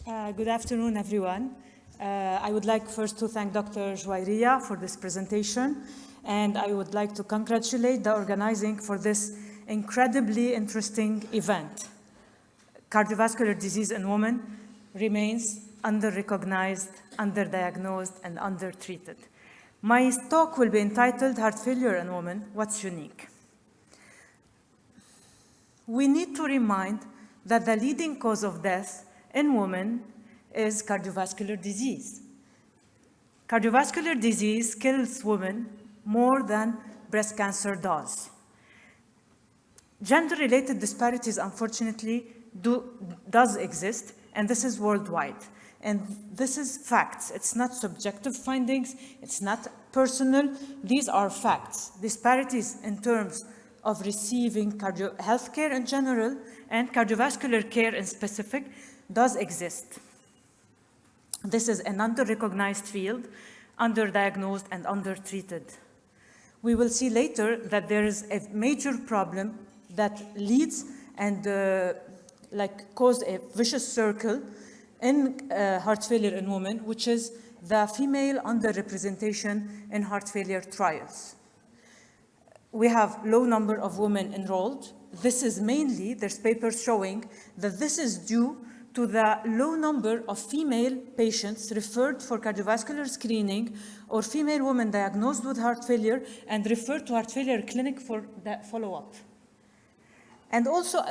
Good afternoon, everyone. I would like first to thank Dr. Jouairia for this presentation, and I would like to congratulate the organizing for this incredibly interesting event. Cardiovascular disease in women remains under-recognized, under-diagnosed, and under-treated. My talk will be entitled Heart Failure in Women, What's Unique? We need to remind that the leading cause of death in women is cardiovascular disease. Cardiovascular disease kills women more than breast cancer does. Gender-related disparities, unfortunately, does exist, and this is worldwide. And this is facts. It's not subjective findings. It's not personal. These are facts. Disparities in terms of receiving health care in general and cardiovascular care in specific does exist. This is an under-recognized field, under-diagnosed and under-treated. We will see later that there is a major problem that leads and cause a vicious circle in heart failure in women, which is the female underrepresentation in heart failure trials. We have low number of women enrolled. This is mainly, there's papers showing that this is due to the low number of female patients referred for cardiovascular screening or female women diagnosed with heart failure and referred to heart failure clinic for that follow-up. And also,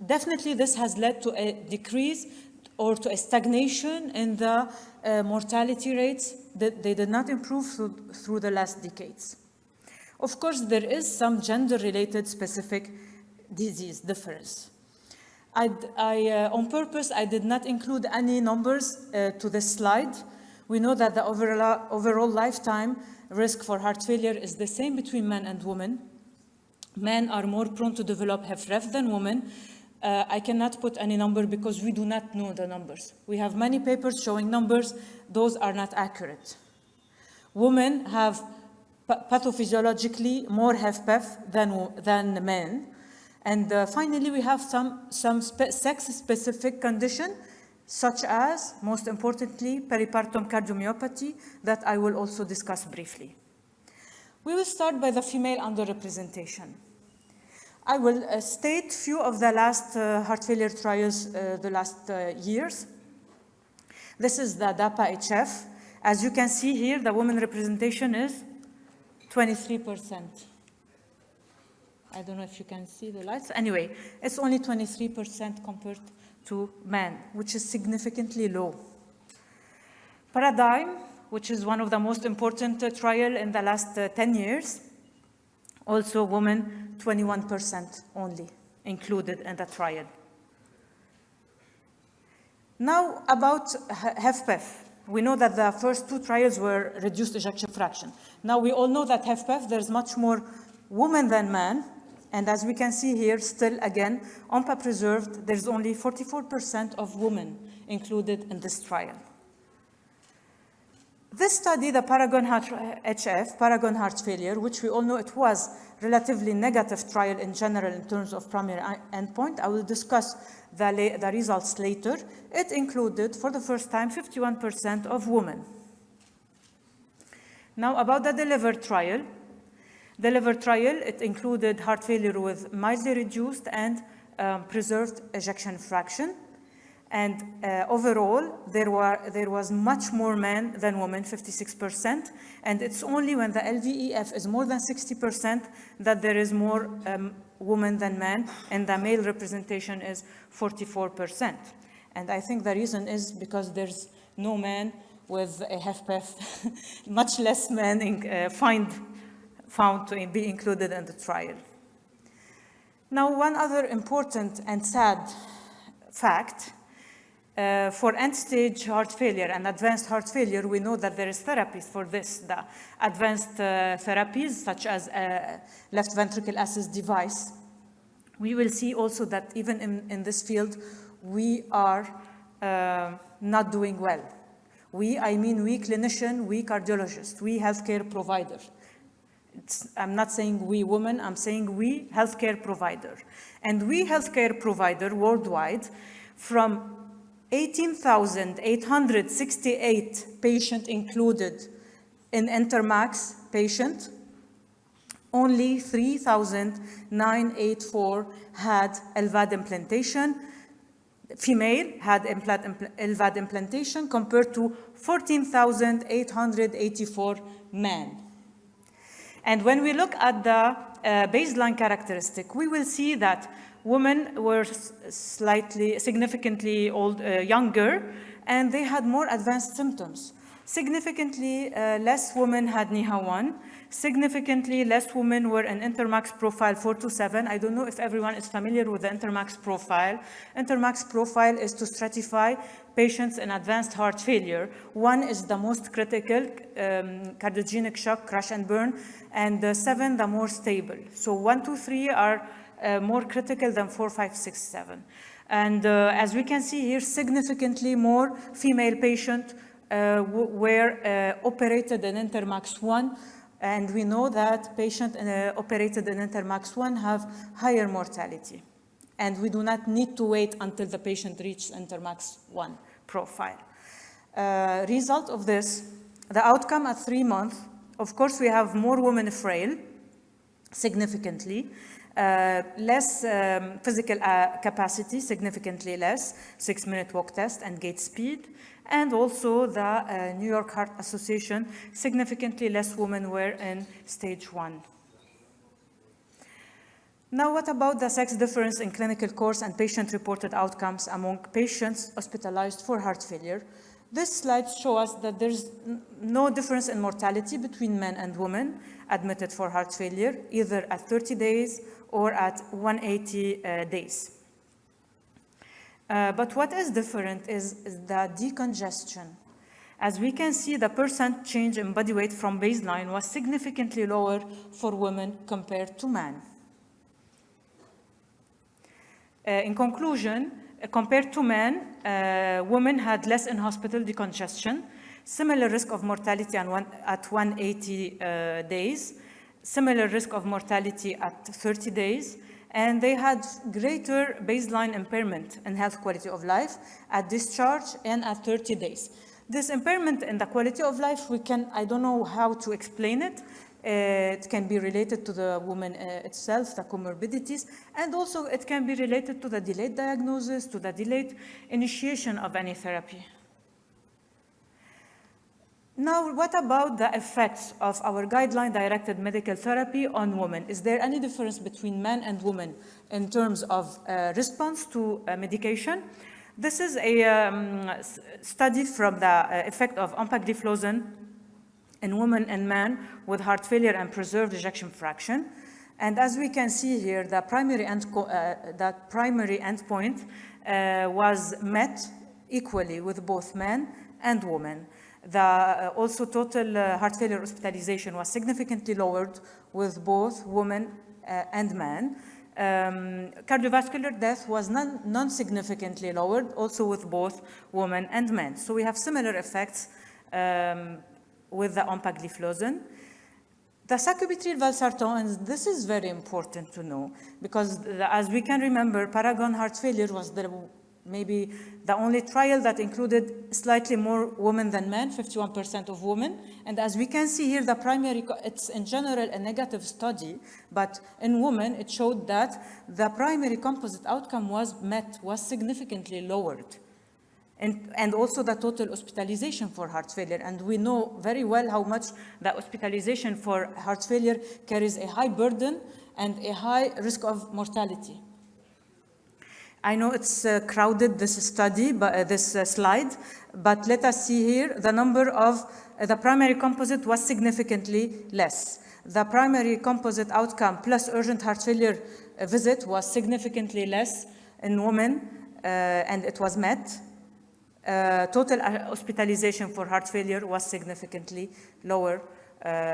definitely this has led to a decrease or to a stagnation in the mortality rates. They did not improve through the last decades. Of course, there is some gender-related specific disease difference. On purpose, I did not include any numbers to this slide. We know that the overall lifetime risk for heart failure is the same between men and women. Men are more prone to develop HFrEF than women. I cannot put any number because we do not know the numbers. We have many papers showing numbers. Those are not accurate. Women have pathophysiologically more HFpEF than men. And finally, we have some sex-specific condition, such as, most importantly, peripartum cardiomyopathy, that I will also discuss briefly. We will start by the female underrepresentation. I will state few of the last heart failure trials the last years. This is the DAPA-HF. As you can see here, the women representation is 23%. I don't know if you can see the lights. Anyway, it's only 23% compared to men, which is significantly low. Paradigm, which is one of the most important trial in the last 10 years, also women, 21% only included in the trial. Now about HFpEF. We know that the first two trials were reduced ejection fraction. Now we all know that HFpEF, there's much more women than men. And as we can see here, still again, OMPA preserved, there's only 44% of women included in this trial. This study, the Paragon HF, Paragon heart failure, which we all know it was relatively negative trial in general in terms of primary endpoint. I will discuss the results later. It included, for the first time, 51% of women. Now about the DELIVER trial. DELIVER trial, it included heart failure with mildly reduced and preserved ejection fraction. And overall, there was much more men than women, 56%. And it's only when the LVEF is more than 60% that there is more women than men, and the male representation is 44%. And I think the reason is because there's no man with a HFpEF, much less men found to be included in the trial. Now, one other important and sad fact, for end-stage heart failure and advanced heart failure, we know that there is therapies for this. The advanced therapies, such as left ventricle assist device. We will see also that even in this field, we are not doing well. I mean we clinician, we cardiologist, we healthcare provider. I'm not saying we women, I'm saying we healthcare provider. And we healthcare provider worldwide, from 18,868 patients included in Intermax patient. Only 3,984 had LVAD implantation. Female had LVAD implantation compared to 14,884 men. And when we look at the baseline characteristic, we will see that women were significantly younger, and they had more advanced symptoms. Significantly less women had NIHA 1. Significantly less women were in Intermax profile 427. I don't know if everyone is familiar with the Intermax profile. Intermax profile is to stratify patients in advanced heart failure. 1 is the most critical, cardiogenic shock, crash and burn, and 7 the more stable. So 1, 2, 3 are more critical than 4, 5, 6, 7. And as we can see here, significantly more female patients were operated in Intermax 1, and we know that patients operated in Intermax 1 have higher mortality. And we do not need to wait until the patient reaches Intermax 1 profile. Result of this, the outcome at 3 months, of course, we have more women frail, significantly. Less physical capacity, significantly less, 6-minute walk test and gait speed. And also the New York Heart Association, significantly less women were in stage 1. Now, what about the sex difference in clinical course and patient-reported outcomes among patients hospitalized for heart failure? This slide shows us that there's no difference in mortality between men and women admitted for heart failure, either at 30 days or at 180 days. But what is different is the decongestion. As we can see, the percent change in body weight from baseline was significantly lower for women compared to men. In conclusion, compared to men, women had less in-hospital decongestion, similar risk of mortality at 180 days, similar risk of mortality at 30 days, and they had greater baseline impairment in health quality of life at discharge and at 30 days. This impairment in the quality of life, I don't know how to explain it. It can be related to the woman itself, the comorbidities, and also it can be related to the delayed diagnosis, to the delayed initiation of any therapy. Now, what about the effects of our guideline-directed medical therapy on women? Is there any difference between men and women in terms of response to medication? This is a study from the effect of empagliflozin in women and men with heart failure and preserved ejection fraction. And as we can see here, the primary endpoint was met equally with both men and women. Also total heart failure hospitalization was significantly lowered with both women and men. Cardiovascular death was non-significantly lowered, also with both women and men. So we have similar effects with the empagliflozin. The sacubitril valsartan, and this is very important to know, because as we can remember, Paragon heart failure was maybe the only trial that included slightly more women than men, 51% of women. And as we can see here, it's in general a negative study, but in women, it showed that the primary composite outcome was significantly lowered. And also the total hospitalization for heart failure. And we know very well how much the hospitalization for heart failure carries a high burden and a high risk of mortality. I know it's crowded, this study, this slide, but let us see here the number of the primary composite was significantly less. The primary composite outcome plus urgent heart failure visit was significantly less in women, and it was met. Total hospitalization for heart failure was significantly lower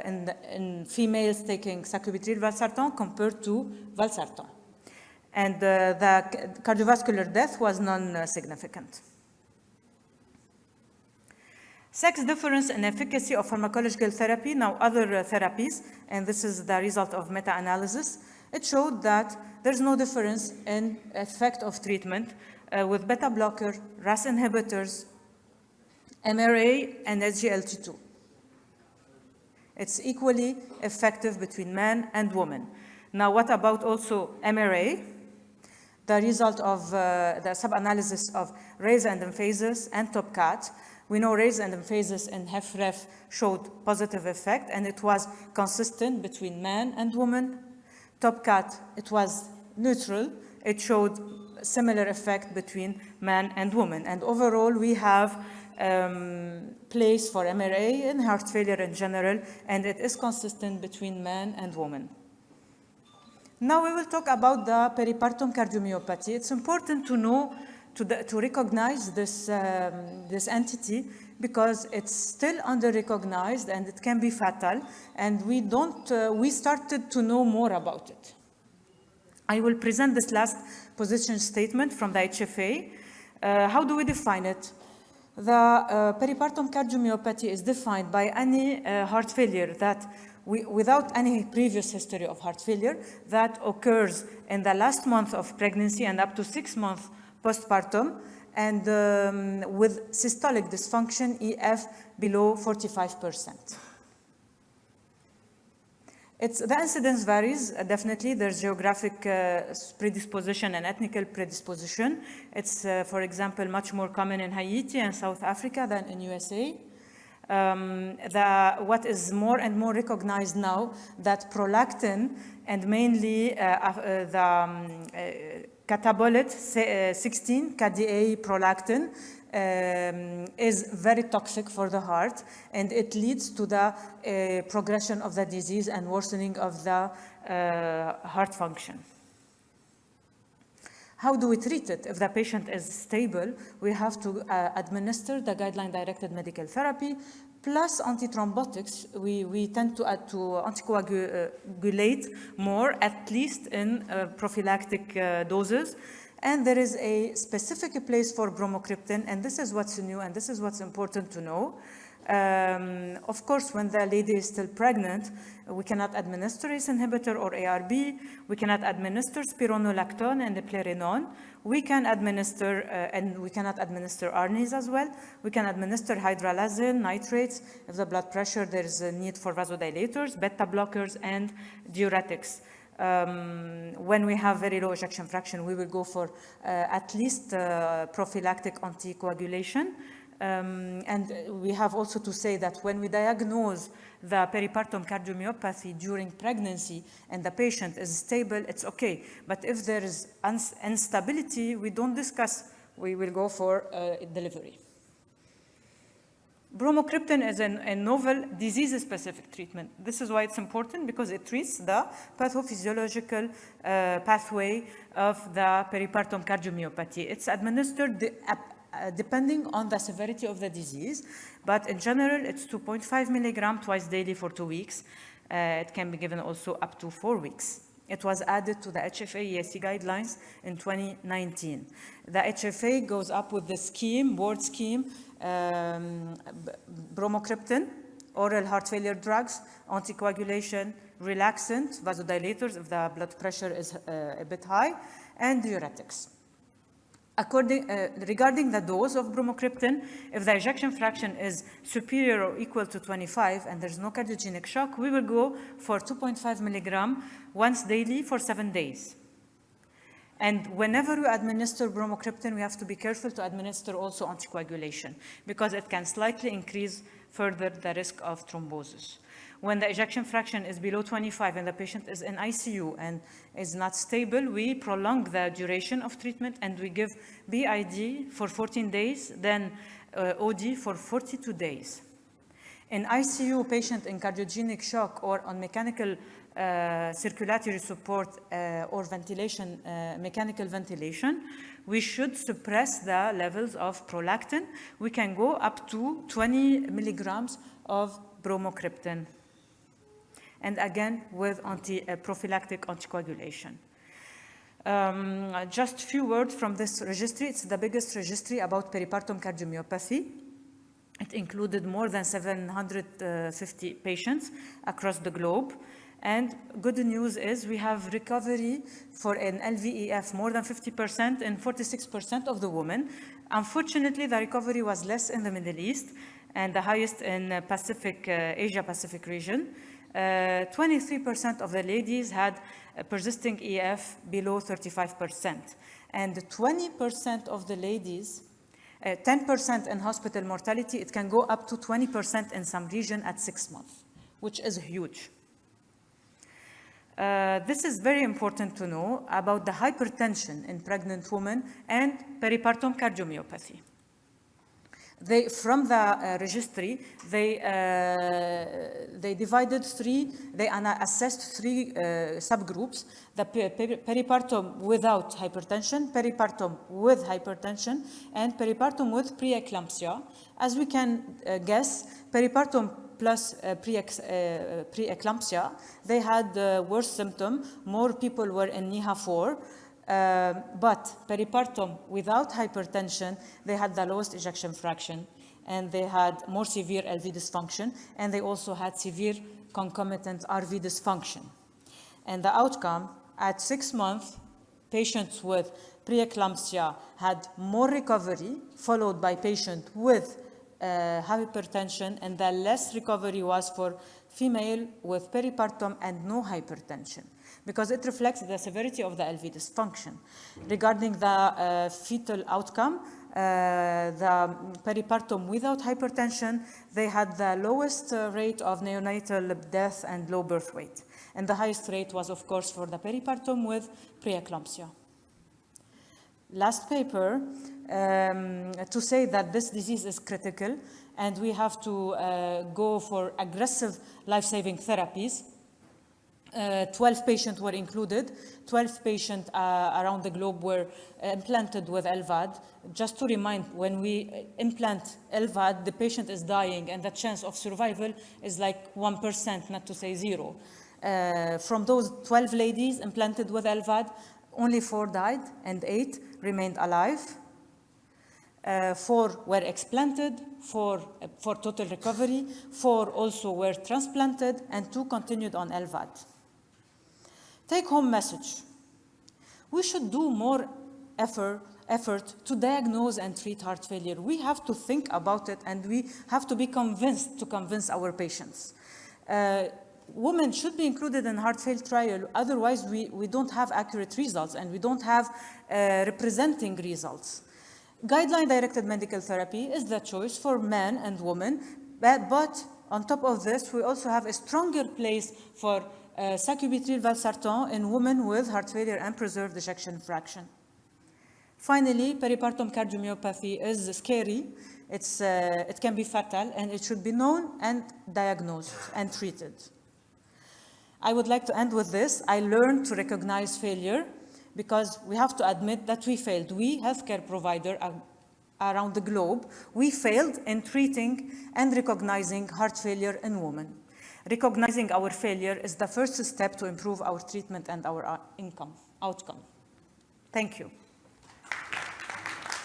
in females taking sacubitril valsartan compared to valsartan. And the cardiovascular death was non-significant. Sex difference in efficacy of pharmacological therapy, now other therapies, and this is the result of meta-analysis. It showed that there's no difference in effect of treatment with beta blocker, RAS inhibitors, MRA, and SGLT2. It's equally effective between men and women. Now, what about also MRA? The result of the sub-analysis of RAISE and emphasis and TopCat. We know RAISE and emphasis in HFrEF showed positive effect, and it was consistent between men and women. TopCat, it was neutral. It showed similar effect between man and woman. And overall, we have place for MRA in heart failure in general, and it is consistent between man and woman. Now we will talk about the peripartum cardiomyopathy. It's important to know, to recognize this, this entity, because it's still under-recognized and it can be fatal, and we started to know more about it. I will present this last position statement from the HFA. How do we define it? The peripartum cardiomyopathy is defined by any heart failure that without any previous history of heart failure that occurs in the last month of pregnancy and up to 6 months postpartum, and with systolic dysfunction EF below 45%. The incidence varies, definitely. There's geographic predisposition and ethnical predisposition. It's, for example, much more common in Haiti and South Africa than in USA. What is more and more recognized now, that prolactin, and mainly the catabolate 16, KDA prolactin, is very toxic for the heart, and it leads to the progression of the disease and worsening of the heart function. How do we treat it? If the patient is stable, we have to administer the guideline-directed medical therapy plus antithrombotics. We tend to anticoagulate more, at least in prophylactic doses. And there is a specific place for bromocriptine, and this is what's new, and this is what's important to know. Of course, when the lady is still pregnant, we cannot administer ACE inhibitor or ARB. We cannot administer spironolactone and eplerenone. We can administer, and we cannot administer ARNIs as well. We can administer hydralazine, nitrates. If the blood pressure, there is a need for vasodilators, beta blockers, and diuretics. When we have very low ejection fraction, we will go for at least prophylactic anticoagulation. And we have also to say that when we diagnose the peripartum cardiomyopathy during pregnancy and the patient is stable, it's okay. But if there is instability, we don't discuss, we will go for delivery. Bromocriptine is a novel disease-specific treatment. This is why it's important, because it treats the pathophysiological pathway of the peripartum cardiomyopathy. It's administered depending on the severity of the disease, but in general, it's 2.5 milligram twice daily for 2 weeks. It can be given also up to 4 weeks. It was added to the HFA ESC guidelines in 2019. The HFA goes up with the scheme, board scheme, bromocriptine, oral heart failure drugs, anticoagulation, relaxant, vasodilators if the blood pressure is a bit high, and diuretics. Regarding the dose of bromocriptine, if the ejection fraction is superior or equal to 25 and there's no cardiogenic shock, we will go for 2.5 milligram once daily for 7 days. And whenever we administer bromocriptine, we have to be careful to administer also anticoagulation, because it can slightly increase further the risk of thrombosis. When the ejection fraction is below 25 and the patient is in ICU and is not stable, we prolong the duration of treatment and we give BID for 14 days, then OD for 42 days. In ICU, patient in cardiogenic shock or on mechanical circulatory support or ventilation, mechanical ventilation, we should suppress the levels of prolactin. We can go up to 20 milligrams of bromocriptine, and again with prophylactic anticoagulation. Just a few words from this registry. It's the biggest registry about peripartum cardiomyopathy. It included more than 750 patients across the globe. And good news is we have recovery for an LVEF more than 50% in 46% of the women. Unfortunately, the recovery was less in the Middle East and the highest in Pacific, Asia-Pacific region. 23% of the ladies had a persisting EF below 35%. And 20% of the ladies, 10% in hospital mortality, it can go up to 20% in some region at 6 months, which is huge. This is very important to know about the hypertension in pregnant women and peripartum cardiomyopathy. From the registry, they divided they assessed three subgroups: the peripartum without hypertension, peripartum with hypertension, and peripartum with preeclampsia. As we can guess, peripartum plus preeclampsia, they had worse symptom. More people were in NIHA 4. But peripartum without hypertension, they had the lowest ejection fraction, and they had more severe LV dysfunction, and they also had severe concomitant RV dysfunction. And the outcome, at 6 months, patients with preeclampsia had more recovery, followed by patients with hypertension, and the less recovery was for female with peripartum and no hypertension, because it reflects the severity of the LV dysfunction. Regarding the fetal outcome, the peripartum without hypertension, they had the lowest rate of neonatal death and low birth weight. And the highest rate was, of course, for the peripartum with preeclampsia. Last paper, to say that this disease is critical and we have to go for aggressive life-saving therapies. 12 patients were included. 12 patients around the globe were implanted with LVAD. Just to remind, when we implant LVAD, the patient is dying and the chance of survival is like 1%, not to say 0. From those 12 ladies implanted with LVAD, only 4 died and 8 remained alive. 4 were explanted, 4 for total recovery, 4 also were transplanted, and 2 continued on LVAD. Take-home message. We should do more effort to diagnose and treat heart failure. We have to think about it, and we have to be convinced to convince our patients. Women should be included in heart failure trial, otherwise we don't have accurate results and we don't have representing results. Guideline-directed medical therapy is the choice for men and women, but on top of this, we also have a stronger place for sacubitril valsartan in women with heart failure and preserved ejection fraction. Finally, peripartum cardiomyopathy is scary. It can be fatal, and it should be known and diagnosed and treated. I would like to end with this. I learned to recognize failure because we have to admit that we failed. We, healthcare provider around the globe, we failed in treating and recognizing heart failure in women. Recognizing our failure is the first step to improve our treatment and our outcome. Thank you.